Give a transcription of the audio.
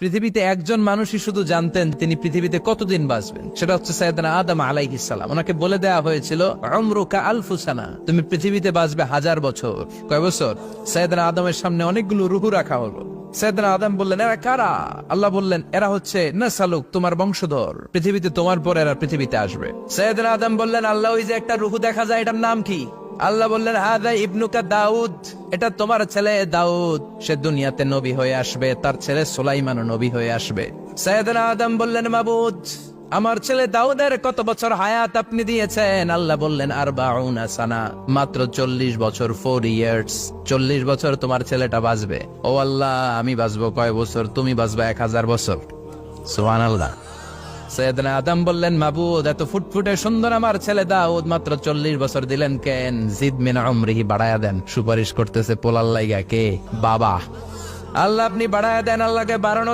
পৃথিবীতে একজন মানুষই শুধু জানতেন তিনি পৃথিবীতে কতদিন বাঁচবেন, সেটা হচ্ছে সাইয়েদনা আদম আলাইহিস সালাম। ওনাকে বলে দেয়া হয়েছিল উমরুকা আলফু সানা, তুমি পৃথিবীতে বাঁচবে 1000 বছর। কয় বছর? সাইয়েদনা আদমের সামনে অনেকগুলো রূহ রাখা হলো। সাইয়েদনা আদম বললেন, এরা কারা? আল্লাহ বললেন, এরা হচ্ছে নাসালুক, তোমার বংশধর, পৃথিবীতে তোমার পর এরা পৃথিবীতে আসবে। সাইয়েদনা আদম বললেন, আল্লাহ ওই যে একটা রূহ দেখা যায়, এটার নাম কি? আল্লাহ বললেন, হাযা ইবনুকা দাউদ, এটা তোমার ছেলে দাউদ, সে দুনিয়াতে নবী হয়ে আসবে, তার ছেলে সুলাইমানও নবী হয়ে আসবে। সাইয়েদনা আদম বললেন, মাবুদ, আমার ছেলে দাউদের কত বছর হায়াত আপনি দিয়েছেন? আল্লাহ বললেন, 40 সানা, মাত্র 40 বছর, 4 ইয়ার্স। 40 বছর তোমার ছেলেটা বাঁচবে। ও আল্লাহ, আমি বাঁচবো কয় বছর? তুমি বাঁচবে 1000 বছর। সুবহানাল্লাহ। সাইয়েদনা আদম বললেন, মাবুদ, এত ফুটফুটে সুন্দর আমার ছেলে দাউদ, মাত্র 40 বছর দিলেন কেন? জিদ মিন উমরিহি, বাড়ায়া দেন। সুপারিশ করতেছে পোলার লাইগা কে? বাবা। আল্লাহ আপনি বাড়ায়া দেন, আল্লাহকে বাড়ানো